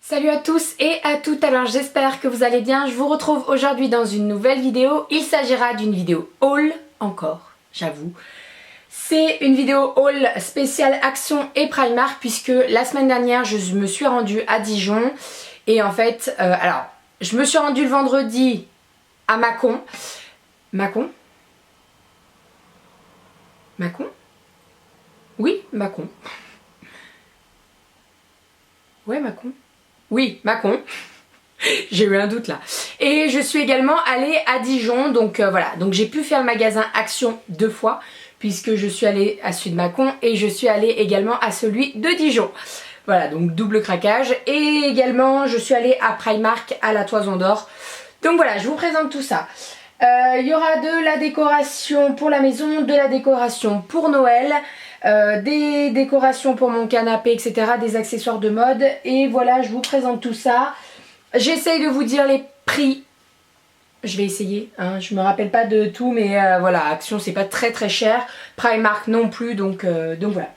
Salut à tous et à toutes, alors j'espère que vous allez bien. Je vous retrouve aujourd'hui dans une nouvelle vidéo. Il s'agira d'une vidéo haul, encore, j'avoue. C'est une vidéo haul spéciale Action et Primark puisque la semaine dernière je me suis rendue à Dijon. Et en fait, alors, je me suis rendue le vendredi à Mâcon. Mâcon? Mâcon? Oui, Mâcon. Ouais, Mâcon. Oui, Mâcon. J'ai eu un doute là. Et je suis également allée à Dijon. Donc voilà, donc j'ai pu faire le magasin Action 2 fois. Puisque je suis allée à celui de Mâcon et je suis allée également à celui de Dijon. Voilà, donc double craquage. Et également, je suis allée à Primark à la Toison d'Or. Donc voilà, je vous présente tout ça. Il y aura de la décoration pour la maison, de la décoration pour Noël, des décorations pour mon canapé, etc. Des accessoires de mode. Et voilà, je vous présente tout ça. J'essaye de vous dire les prix. Je vais essayer, hein. Je me rappelle pas de tout, mais voilà, Action c'est pas très très cher, Primark non plus, donc voilà.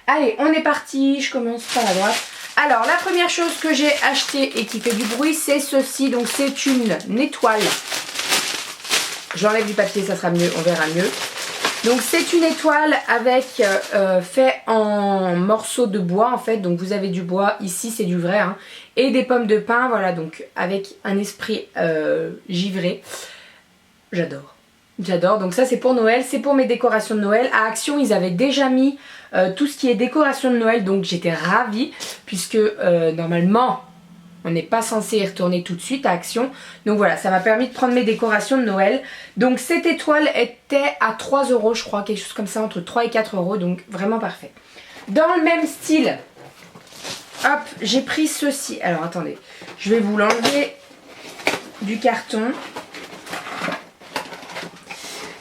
Allez, on est parti, je commence par la droite. Alors, la première chose que j'ai acheté et qui fait du bruit, c'est ceci, donc c'est une étoile. J'enlève du papier, ça sera mieux, on verra mieux. Donc c'est une étoile avec fait en morceaux de bois en fait, donc vous avez du bois, ici c'est du vrai, hein, et des pommes de pin, voilà, donc avec un esprit givré. J'adore, j'adore. Donc ça c'est pour Noël, c'est pour mes décorations de Noël. À Action ils avaient déjà mis tout ce qui est décoration de Noël, donc j'étais ravie, puisque normalement on n'est pas censé y retourner tout de suite à Action. Donc voilà, ça m'a permis de prendre mes décorations de Noël. Donc cette étoile était à 3 € je crois, quelque chose comme ça, entre 3 et 4 €, donc vraiment parfait. Dans le même style, hop, j'ai pris ceci. Alors attendez, je vais vous l'enlever du carton.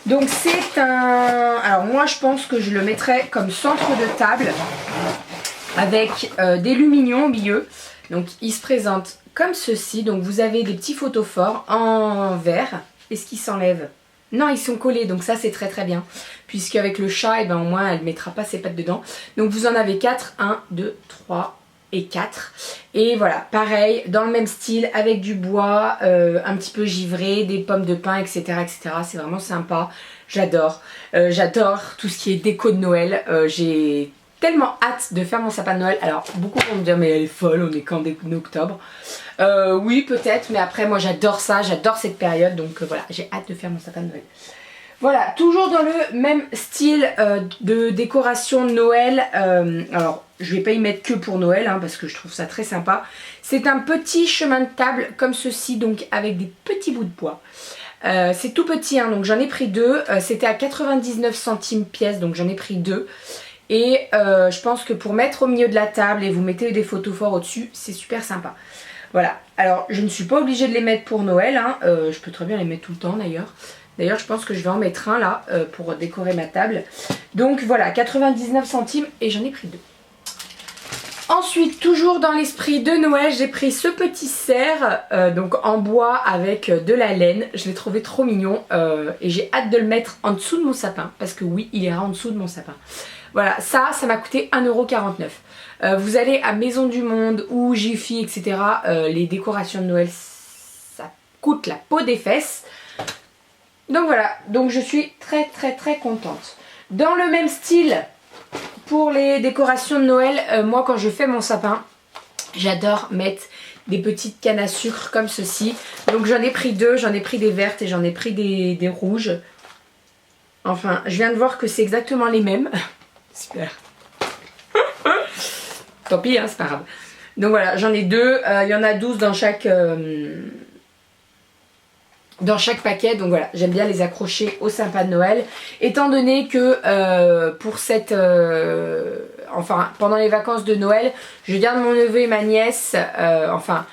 Donc c'est un... Alors moi je pense que je le mettrais comme centre de table avec des lumignons au milieu. Donc il se présente comme ceci, donc vous avez des petits photophores en verre. Est-ce qu'ils s'enlèvent? Non, ils sont collés, donc ça c'est très très bien. Puisque avec le chat, et ben, au moins elle ne mettra pas ses pattes dedans. Donc vous en avez 4, 1, 2, 3 et 4. Et voilà, pareil, dans le même style, avec du bois, un petit peu givré, des pommes de pin, etc. etc. C'est vraiment sympa, j'adore. J'adore tout ce qui est déco de Noël, j'ai tellement hâte de faire mon sapin de Noël. Alors beaucoup vont me dire mais elle est folle, on est qu'en octobre. Oui peut-être, mais après moi j'adore ça, j'adore cette période, donc voilà, j'ai hâte de faire mon sapin de Noël. Voilà, toujours dans le même style de décoration de Noël. Alors je vais pas y mettre que pour Noël, hein, parce que je trouve ça très sympa. C'est un petit chemin de table comme ceci, donc avec des petits bouts de bois. C'est tout petit, hein, donc j'en ai pris deux. C'était à 99 centimes pièce, donc j'en ai pris deux. Et je pense que pour mettre au milieu de la table et vous mettez des photophores au-dessus, c'est super sympa. Voilà, alors je ne suis pas obligée de les mettre pour Noël, hein. Je peux très bien les mettre tout le temps d'ailleurs. D'ailleurs je pense que je vais en mettre un là pour décorer ma table. Donc voilà, 99 centimes et j'en ai pris deux. Ensuite, toujours dans l'esprit de Noël, j'ai pris ce petit cerf, donc en bois avec de la laine. Je l'ai trouvé trop mignon et j'ai hâte de le mettre en dessous de mon sapin. Parce que oui, il ira en dessous de mon sapin. Voilà, ça m'a coûté 1,49 €. Vous allez à Maison du Monde ou Jiffy, etc. Les décorations de Noël, ça coûte la peau des fesses. Donc voilà, donc je suis très très très contente. Dans le même style, pour les décorations de Noël, moi quand je fais mon sapin, j'adore mettre des petites cannes à sucre comme ceci. Donc j'en ai pris deux, j'en ai pris des vertes et j'en ai pris des rouges. Enfin, je viens de voir que c'est exactement les mêmes. Super. Tant pis, hein, c'est pas grave. Donc voilà, j'en ai deux. Il y en a 12 dans chaque paquet. Donc voilà, j'aime bien les accrocher au sapin de Noël. Étant donné que pour cette... enfin, pendant les vacances de Noël, je garde mon neveu et ma nièce. Enfin,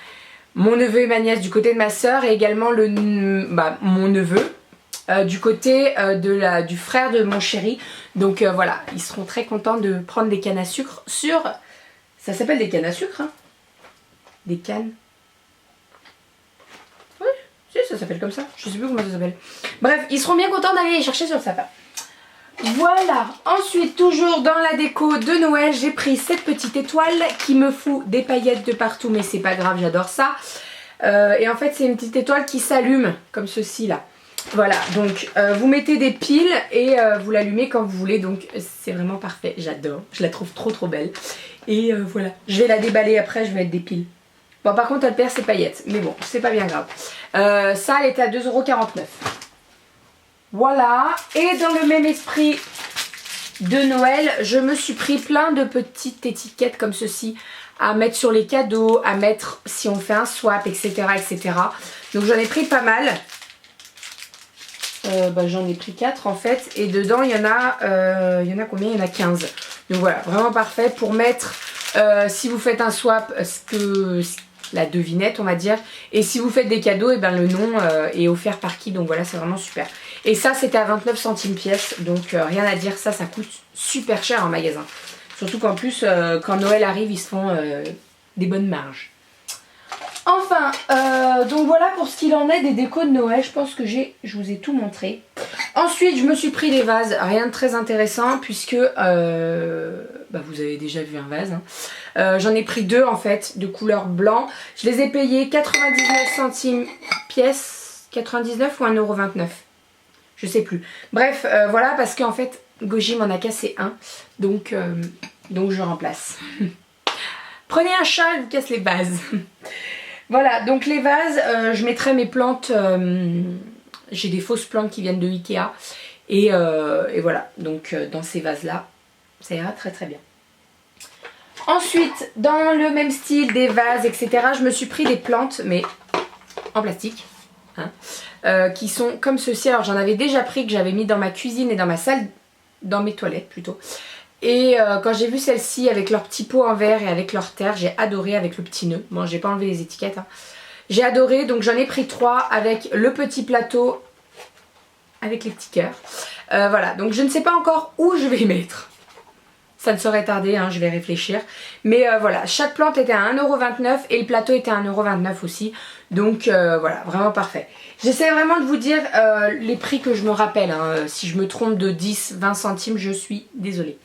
mon neveu et ma nièce du côté de ma soeur. Et également mon neveu. Du côté du frère de mon chéri. Donc voilà, ils seront très contents de prendre des cannes à sucre sur... Ça s'appelle des cannes à sucre, hein? Des cannes. Oui, si, ça s'appelle comme ça. Je sais plus comment ça s'appelle. Bref, ils seront bien contents d'aller les chercher sur le sapin. Voilà, ensuite toujours dans la déco de Noël, j'ai pris cette petite étoile qui me fout des paillettes de partout, mais c'est pas grave, j'adore ça. Et en fait c'est une petite étoile qui s'allume comme ceci là. Voilà, donc vous mettez des piles et vous l'allumez quand vous voulez, donc c'est vraiment parfait, j'adore, je la trouve trop belle. Et voilà, je vais la déballer après, je vais mettre des piles. Bon par contre elle perd ses paillettes, mais bon, c'est pas bien grave. Ça elle était à 2,49 €. Voilà, et dans le même esprit de Noël, je me suis pris plein de petites étiquettes comme ceci à mettre sur les cadeaux, à mettre si on fait un swap, etc. etc. Donc j'en ai pris pas mal. J'en ai pris 4 en fait, et dedans il y en a combien? Il y en a 15. Donc voilà, vraiment parfait pour mettre, si vous faites un swap, la devinette on va dire, et si vous faites des cadeaux, et ben le nom est offert par qui, donc voilà c'est vraiment super. Et ça c'était à 29 centimes pièce, donc rien à dire, ça coûte super cher en magasin. Surtout qu'en plus quand Noël arrive ils se font des bonnes marges. Enfin, donc voilà pour ce qu'il en est des décos de Noël, je pense que je vous ai tout montré. Ensuite je me suis pris des vases, rien de très intéressant puisque vous avez déjà vu un vase. Hein. J'en ai pris 2 en fait, de couleur blanc. Je les ai payés 99 centimes pièce, 99 ou 1,29 €. Je sais plus. Bref, voilà parce qu'en fait Goji m'en a cassé un, donc je remplace. Prenez un chat, il vous casse les vases. Voilà, donc les vases, je mettrai mes plantes, j'ai des fausses plantes qui viennent de Ikea. Et voilà, donc dans ces vases-là, ça ira très bien. Ensuite, dans le même style des vases, etc., je me suis pris des plantes, mais en plastique, hein, qui sont comme ceci. Alors j'en avais déjà pris, que j'avais mis dans ma cuisine et dans ma salle, dans mes toilettes plutôt. Et quand j'ai vu celle-ci avec leur petit pot en verre et avec leur terre, j'ai adoré avec le petit nœud. Bon, j'ai pas enlevé les étiquettes. Hein. J'ai adoré, donc j'en ai pris 3 avec le petit plateau, avec les petits cœurs. Voilà, donc je ne sais pas encore où je vais les mettre. Ça ne saurait tarder, hein, je vais réfléchir. Mais voilà, chaque plante était à 1,29 € et le plateau était à 1,29 € aussi. Donc voilà, vraiment parfait. J'essaie vraiment de vous dire les prix que je me rappelle. Hein. Si je me trompe de 10-20 centimes, je suis désolée.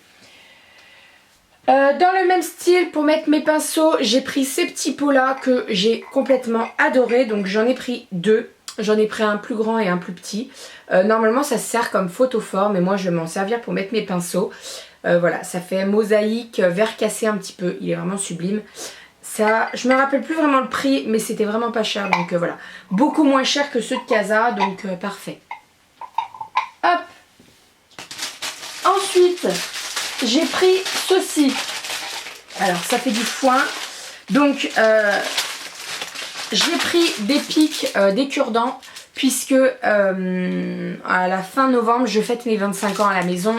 Dans le même style, pour mettre mes pinceaux, j'ai pris ces petits pots là que j'ai complètement adoré. Donc j'en ai pris 2. J'en ai pris un plus grand et un plus petit. Normalement ça sert comme photophore, mais moi je vais m'en servir pour mettre mes pinceaux. Voilà, ça fait mosaïque, vert cassé un petit peu. Il est vraiment sublime. Ça, je me rappelle plus vraiment le prix, mais c'était vraiment pas cher. Donc voilà, beaucoup moins cher que ceux de Casa, donc parfait. Hop. Ensuite... j'ai pris ceci. Alors ça fait du foin. Donc j'ai pris des pics, des cure-dents. Puisque à la fin novembre je fête mes 25 ans à la maison.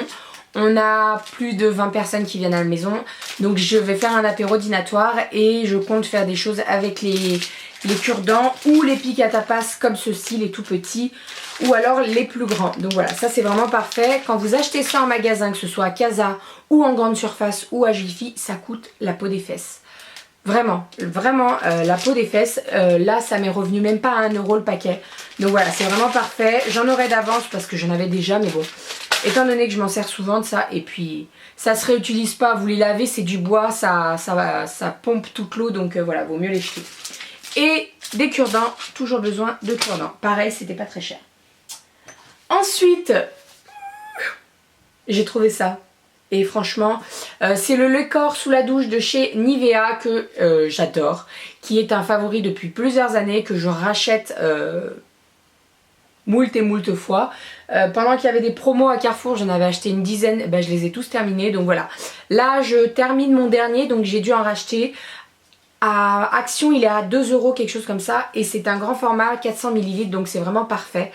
On a plus de 20 personnes qui viennent à la maison. Donc je vais faire un apéro dînatoire. Et je compte faire des choses avec les cure-dents. Ou les pics à tapas comme ceci, les tout petits. Ou alors les plus grands. Donc voilà, ça c'est vraiment parfait. Quand vous achetez ça en magasin, que ce soit à Casa ou en grande surface ou à Jiffy, ça coûte la peau des fesses. Vraiment, la peau des fesses. Là ça m'est revenu même pas à 1 € le paquet. Donc voilà, c'est vraiment parfait. J'en aurais d'avance parce que j'en avais déjà, mais bon. Étant donné que je m'en sers souvent de ça, et puis ça se réutilise pas, vous les lavez, c'est du bois, ça pompe toute l'eau, donc voilà, vaut mieux les jeter. Et des cure-dents, toujours besoin de cure-dents. Pareil, c'était pas très cher. Ensuite, j'ai trouvé ça. Et franchement, c'est le lait corps sous la douche de chez Nivea que j'adore. Qui est un favori depuis plusieurs années, que je rachète moult et moult fois. Pendant qu'il y avait des promos à Carrefour, j'en avais acheté une dizaine, je les ai tous terminés. Donc voilà, là je termine mon dernier, donc j'ai dû en racheter. À Action, il est à 2 €, quelque chose comme ça. Et c'est un grand format, 400 ml, donc c'est vraiment parfait.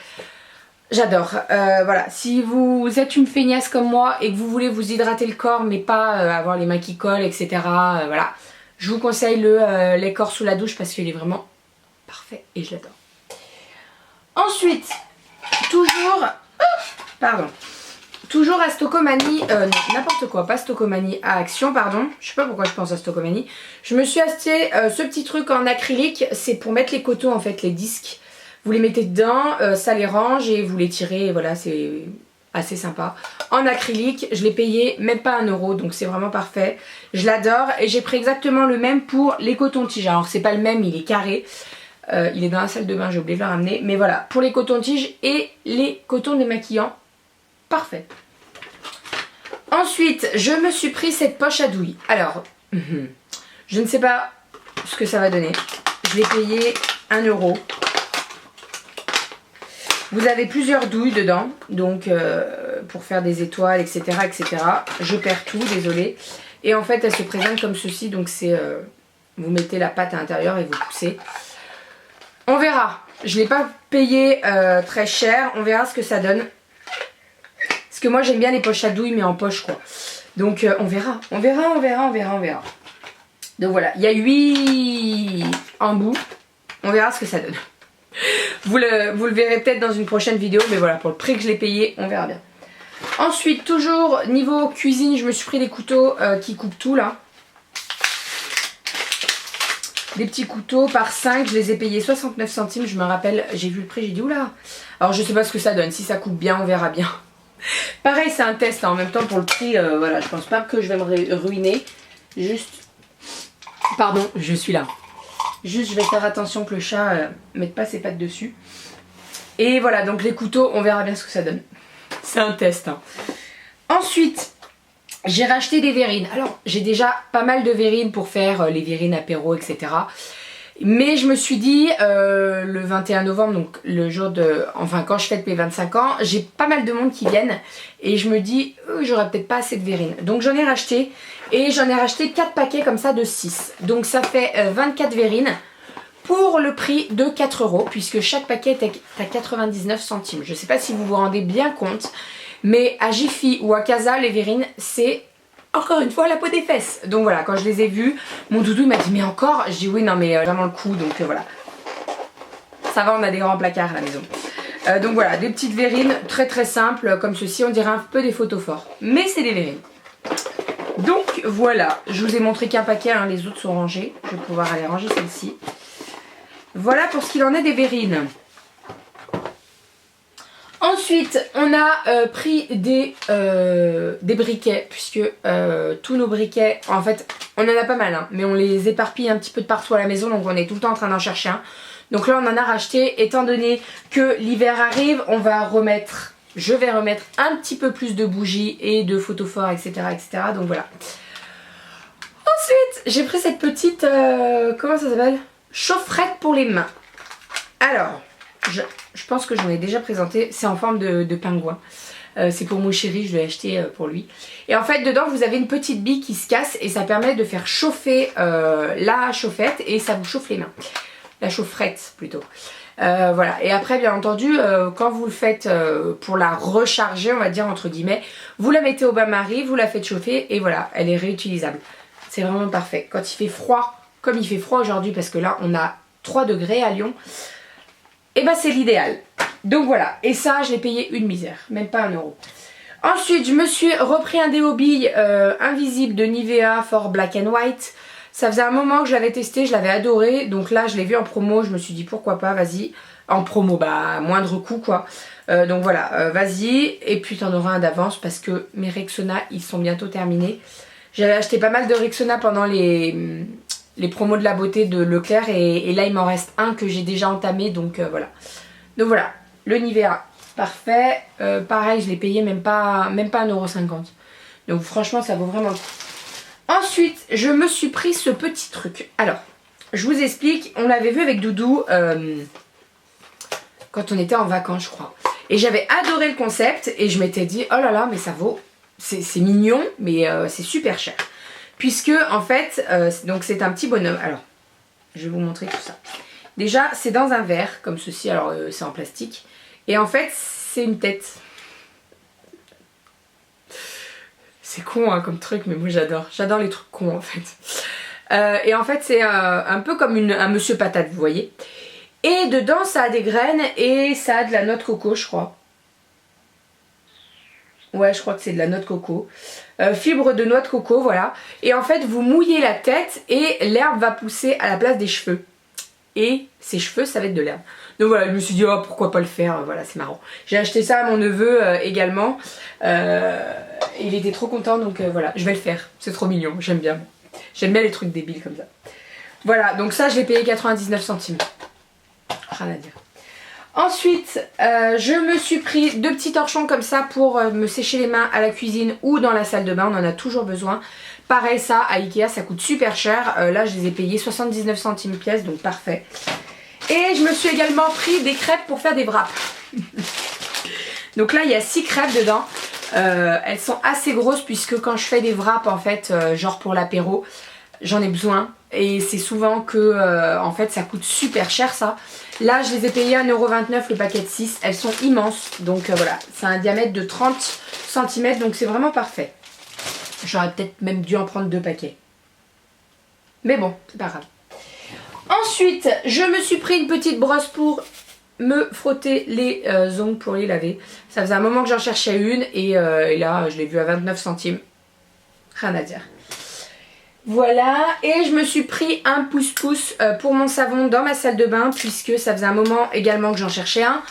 J'adore. Voilà, si vous êtes une feignasse comme moi et que vous voulez vous hydrater le corps mais pas avoir les mains qui collent, etc. Voilà, je vous conseille le lait corps sous la douche parce qu'il est vraiment parfait et je l'adore. Ensuite, toujours à Stocomanie, non, n'importe quoi, pas Stocomanie, à Action, pardon. Je sais pas pourquoi je pense à Stocomanie. Je me suis acheté ce petit truc en acrylique, c'est pour mettre les coteaux en fait, les disques. Vous les mettez dedans, ça les range et vous les tirez, et voilà, c'est assez sympa. En acrylique, je l'ai payé même pas 1 euro, donc c'est vraiment parfait. Je l'adore et j'ai pris exactement le même pour les cotons-tiges. Alors c'est pas le même, il est carré. Il est dans la salle de bain, j'ai oublié de le ramener. Mais voilà, pour les cotons-tiges et les cotons démaquillants, parfait. Ensuite, je me suis pris cette poche à douille. Alors, je ne sais pas ce que ça va donner. Je l'ai payé 1 euro. Vous avez plusieurs douilles dedans, donc pour faire des étoiles, etc., etc. Je perds tout, désolée. Et en fait, elle se présente comme ceci, donc c'est... vous mettez la pâte à l'intérieur et vous poussez. On verra. Je ne l'ai pas payé très cher, on verra ce que ça donne. Parce que moi, j'aime bien les poches à douille, mais en poche, quoi. Donc, on verra. On verra, on verra, on verra, on verra. Donc voilà, il y a 8 embouts. On verra ce que ça donne. Vous le verrez peut-être dans une prochaine vidéo, mais voilà, pour le prix que je l'ai payé, on verra bien. Ensuite, toujours niveau cuisine, je me suis pris des couteaux qui coupent tout là. Des petits couteaux par 5, je les ai payés 69 centimes, je me rappelle, j'ai vu le prix, j'ai dit oula. Alors je sais pas ce que ça donne, si ça coupe bien, on verra bien. Pareil, c'est un test, hein. En même temps pour le prix, voilà, je pense pas que je vais me ruiner. Juste, pardon, je suis là. Juste, je vais faire attention que le chat mette pas ses pattes dessus. Et voilà, donc les couteaux, on verra bien ce que ça donne. C'est un test. Hein. Ensuite, j'ai racheté des verrines. Alors, j'ai déjà pas mal de verrines pour faire les verrines apéro, etc. Mais je me suis dit, le 21 novembre, donc le jour de... Enfin, quand je fête mes 25 ans, j'ai pas mal de monde qui viennent. Et je me dis, j'aurais peut-être pas assez de verrines. Donc j'en ai racheté. Et j'en ai racheté 4 paquets comme ça de 6. Donc ça fait 24 verrines pour le prix de 4 euros. Puisque chaque paquet est à 99 centimes. Je sais pas si vous vous rendez bien compte. Mais à Jiffy ou à Casa, les verrines, c'est... encore une fois la peau des fesses. Donc voilà, quand je les ai vus, mon doudou m'a dit mais encore. Je dis oui non mais vraiment le coup, donc voilà. Ça va, on a des grands placards à la maison. Donc voilà, des petites verrines très très simples comme ceci, on dirait un peu des photos forts. Mais c'est des verrines. Donc voilà, je vous ai montré qu'un paquet, hein, les autres sont rangés. Je vais pouvoir aller ranger celle-ci. Voilà pour ce qu'il en est des verrines. Ensuite, on a pris des briquets, puisque tous nos briquets, en fait, on en a pas mal, hein, mais on les éparpille un petit peu de partout à la maison, donc on est tout le temps en train d'en chercher un. Donc là, on en a racheté, étant donné que l'hiver arrive, je vais remettre un petit peu plus de bougies et de photophores, etc., etc. Donc voilà. Ensuite, j'ai pris cette petite, comment ça s'appelle? Chaufferette pour les mains. Alors... Je pense que j'en ai déjà présenté, c'est en forme de pingouin. C'est pour mon chéri, je l'ai acheté pour lui. Et en fait dedans vous avez une petite bille qui se casse et ça permet de faire chauffer la chauffette et ça vous chauffe les mains. La chaufferette plutôt. Voilà, et après bien entendu quand vous le faites pour la recharger, on va dire entre guillemets, vous la mettez au bain-marie, vous la faites chauffer et voilà, elle est réutilisable. C'est vraiment parfait. Quand il fait froid, comme il fait froid aujourd'hui parce que là on a 3 degrés à Lyon, et bah c'est l'idéal. Donc voilà, et ça je l'ai payé une misère, même pas 1 euro. Ensuite je me suis repris un déo billes invisible de Nivea for Black and White. Ça faisait un moment que je l'avais testé, je l'avais adoré. Donc là je l'ai vu en promo, je me suis dit pourquoi pas, vas-y. En promo, bah moindre coût quoi. Donc voilà, vas-y. Et puis t'en auras un d'avance parce que mes Rexona ils sont bientôt terminés. J'avais acheté pas mal de Rexona pendant les promos de la beauté de Leclerc et là il m'en reste un que j'ai déjà entamé, donc voilà. Donc voilà, le Nivea, parfait. Pareil, je l'ai payé même pas 1,50 €. Donc franchement ça vaut vraiment le coup. Ensuite, je me suis pris ce petit truc. Alors, je vous explique, on l'avait vu avec Doudou quand on était en vacances je crois. Et j'avais adoré le concept et je m'étais dit oh là là mais ça vaut, c'est mignon mais c'est super cher. Puisque en fait, donc c'est un petit bonhomme. Alors, je vais vous montrer tout ça. Déjà, c'est dans un verre comme ceci. Alors, c'est en plastique. Et en fait, c'est une tête. C'est con hein, comme truc, mais moi j'adore. J'adore les trucs cons en fait. Et en fait, c'est un peu comme un monsieur patate, vous voyez. Et dedans, ça a des graines et ça a de la noix de coco, je crois. Ouais, je crois que c'est de la noix de coco. Fibre de noix de coco, voilà. Et en fait, vous mouillez la tête et l'herbe va pousser à la place des cheveux. et ses cheveux ça va être de l'herbe. Donc voilà, je me suis dit oh pourquoi pas le faire, voilà c'est marrant. J'ai acheté ça à mon neveu également, il était trop content donc voilà je vais le faire, c'est trop mignon, j'aime bien les trucs débiles comme ça. Voilà donc ça je l'ai payé 99 centimes, rien à dire. Ensuite je me suis pris 2 petits torchons comme ça pour me sécher les mains à la cuisine ou dans la salle de bain, on en a toujours besoin. Pareil ça à Ikea ça coûte super cher, là je les ai payés 79 centimes pièce donc parfait. Et je me suis également pris des crêpes pour faire des wraps. Donc là il y a 6 crêpes dedans, elles sont assez grosses puisque quand je fais des wraps en fait genre pour l'apéro j'en ai besoin. Et c'est souvent que en fait ça coûte super cher ça. Là je les ai payées 1,29€ le paquet de 6. Elles sont immenses. Donc voilà, c'est un diamètre de 30 cm donc c'est vraiment parfait. J'aurais peut-être même dû en prendre 2 paquets. Mais bon, c'est pas grave. Ensuite, je me suis pris une petite brosse pour me frotter les ongles pour les laver. Ça faisait un moment que j'en cherchais une et là je l'ai vue à 29 centimes. Rien à dire. Voilà, et je me suis pris un pouce-pouce pour mon savon dans ma salle de bain puisque ça faisait un moment également que j'en cherchais un.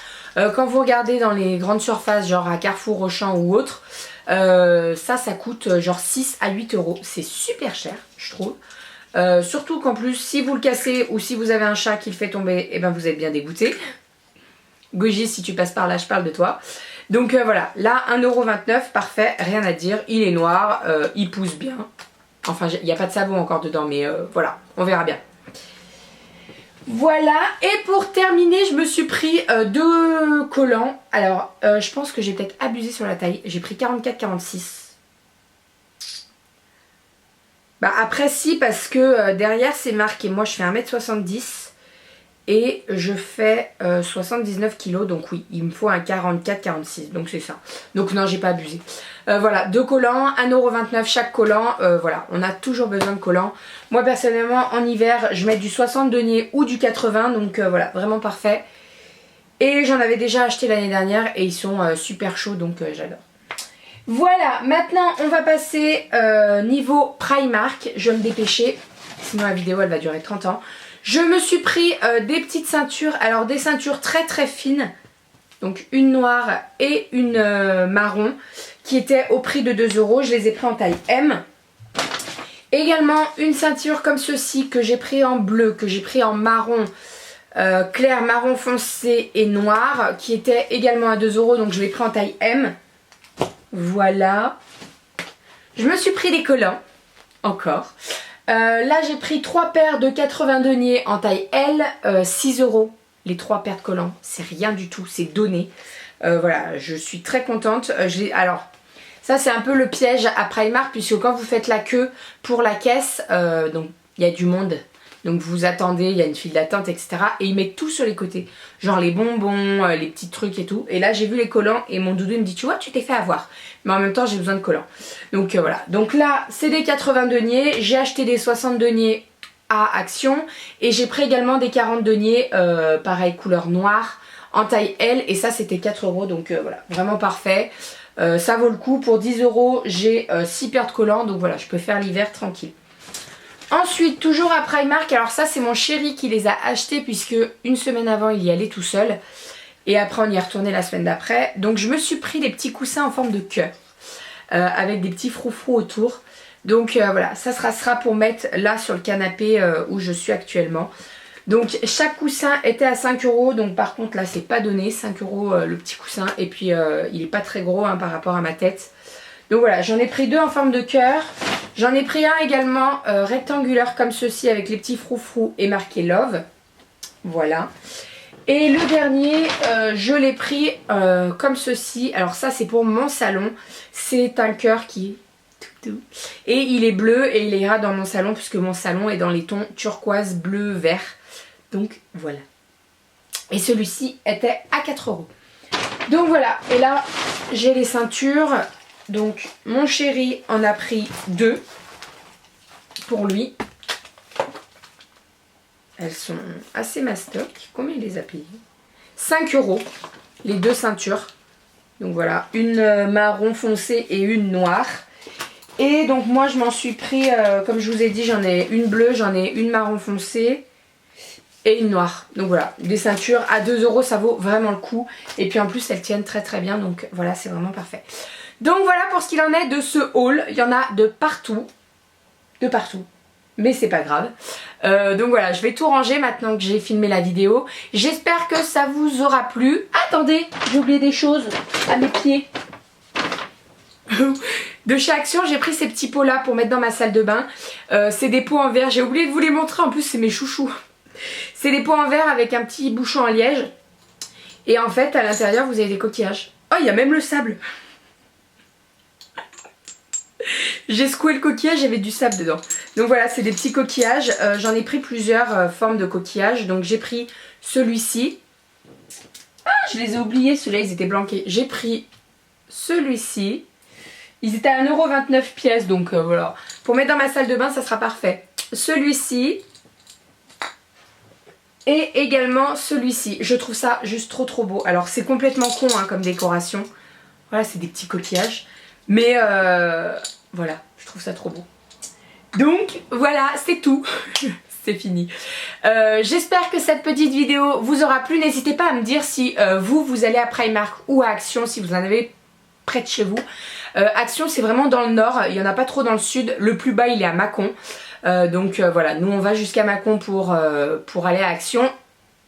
Quand vous regardez dans les grandes surfaces genre à Carrefour, Auchan ou autre, ça coûte genre 6 à 8 €. C'est super cher je trouve. Surtout qu'en plus si vous le cassez ou si vous avez un chat qui le fait tomber, et ben vous êtes bien dégoûté. Goji, si tu passes par là je parle de toi. Donc voilà, là 1,29€, parfait, rien à dire, il est noir, il pousse bien. Enfin, il n'y a pas de savon encore dedans, mais voilà, on verra bien. Voilà, et pour terminer, je me suis pris 2 collants. Alors, je pense que j'ai peut-être abusé sur la taille. J'ai pris 44-46. Bah après, si, parce que derrière, c'est marqué. Moi, je fais 1,70 m et je fais 79 kg. Donc oui, il me faut un 44-46. Donc c'est ça. Donc non, j'ai pas abusé. Voilà, 2 collants, 1,29€ chaque collant. Voilà, on a toujours besoin de collants. Moi personnellement en hiver je mets du 60 deniers ou du 80. Donc voilà, vraiment parfait. Et j'en avais déjà acheté l'année dernière et ils sont super chauds donc j'adore. Voilà, maintenant on va passer niveau Primark. Je vais me dépêcher, sinon la vidéo elle va durer 30 ans. Je me suis pris des petites ceintures, alors des ceintures très très fines. Donc une noire et une marron qui étaient au prix de 2 €. Je les ai pris en taille M. Également une ceinture comme ceci que j'ai pris en bleu, que j'ai pris en marron clair, marron foncé et noir qui était également à 2 €. Donc je l'ai pris en taille M. Voilà. Je me suis pris des collants. Encore. Là j'ai pris 3 paires de 80 deniers en taille L, 6 €. Les 3 paires de collants, c'est rien du tout, c'est donné. Voilà, je suis très contente. Alors, ça c'est un peu le piège à Primark puisque quand vous faites la queue pour la caisse, donc il y a du monde. Donc vous attendez, il y a une file d'attente, etc. Et ils mettent tout sur les côtés. Genre les bonbons, les petits trucs et tout. Et là j'ai vu les collants et mon doudou me dit tu vois tu t'es fait avoir. Mais en même temps j'ai besoin de collants. Donc voilà. Donc là c'est des 80 deniers. J'ai acheté des 60 deniers à Action. Et j'ai pris également des 40 deniers, pareil couleur noire, en taille L. Et ça c'était 4 €. Donc voilà, vraiment parfait. Ça vaut le coup. Pour 10 €, j'ai 6 paires de collants. Donc voilà, je peux faire l'hiver tranquille. Ensuite, toujours à Primark, alors ça c'est mon chéri qui les a achetés puisque une semaine avant il y allait tout seul. Et après on y est retourné la semaine d'après. Donc je me suis pris des petits coussins en forme de cœur. Avec des petits froufrous autour. Donc voilà, ça sera pour mettre là sur le canapé où je suis actuellement. Donc chaque coussin était à 5 €. Donc par contre là c'est pas donné, 5 € le petit coussin. Et puis il est pas très gros hein, par rapport à ma tête. Donc voilà, j'en ai pris 2 en forme de cœur. J'en ai pris un également rectangulaire comme ceci avec les petits froufrous et marqué Love. Voilà. Et le dernier, je l'ai pris comme ceci. Alors ça c'est pour mon salon. C'est un cœur qui... Et il est bleu et il ira dans mon salon puisque mon salon est dans les tons turquoise, bleu, vert. Donc voilà. Et celui-ci était à 4 €. Donc voilà. Et là j'ai les ceintures. Donc mon chéri en a pris 2 pour lui. Elles sont assez mastoc. Combien il les a payées? 5 € les 2 ceintures. Donc voilà, une marron foncé et une noire. Et donc moi je m'en suis pris, comme je vous ai dit, j'en ai une bleue, j'en ai une marron foncé. et une noire. Donc voilà, des ceintures à 2 € ça vaut vraiment le coup. Et puis en plus elles tiennent très très bien, donc voilà, c'est vraiment parfait. Donc voilà pour ce qu'il en est de ce haul. Il y en a de partout. De partout. Mais c'est pas grave. Donc voilà, je vais tout ranger maintenant que j'ai filmé la vidéo. J'espère que ça vous aura plu. Attendez, j'ai oublié des choses à mes pieds. De chez Action, j'ai pris ces petits pots là pour mettre dans ma salle de bain. C'est des pots en verre, j'ai oublié de vous les montrer, en plus c'est mes chouchous. C'est des pots en verre avec un petit bouchon en liège. Et en fait à l'intérieur vous avez des coquillages. Oh, il y a même le sable. J'ai secoué le coquillage, il y avait du sable dedans. Donc voilà, c'est des petits coquillages. J'en ai pris plusieurs formes de coquillages. Donc j'ai pris celui-ci. Ah, je les ai oubliés, ceux-là ils étaient blanqués. J'ai pris celui-ci. Ils étaient à 1,29 € pièce, donc voilà. Pour mettre dans ma salle de bain, ça sera parfait. Celui-ci. Et également celui-ci. Je trouve ça juste trop trop beau. Alors c'est complètement con hein, comme décoration. Voilà, c'est des petits coquillages. Mais voilà, je trouve ça trop beau. Donc voilà, c'est tout. C'est fini. J'espère que cette petite vidéo vous aura plu. N'hésitez pas à me dire si vous allez à Primark ou à Action, si vous en avez près de chez vous. Action, c'est vraiment dans le nord, il n'y en a pas trop dans le sud. Le plus bas, il est à Mâcon. Donc voilà, nous on va jusqu'à Mâcon pour aller à Action.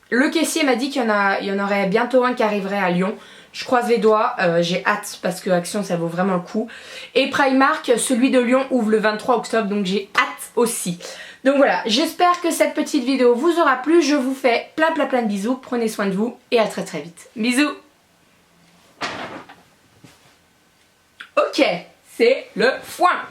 Le caissier m'a dit qu'il y en aurait bientôt un qui arriverait à Lyon. Je croise les doigts, j'ai hâte parce que Action ça vaut vraiment le coup. Et Primark, celui de Lyon ouvre le 23 octobre, donc j'ai hâte aussi. Donc voilà, j'espère que cette petite vidéo vous aura plu. Je vous fais plein de bisous, prenez soin de vous et à très très vite. Bisous. Ok, c'est le foin.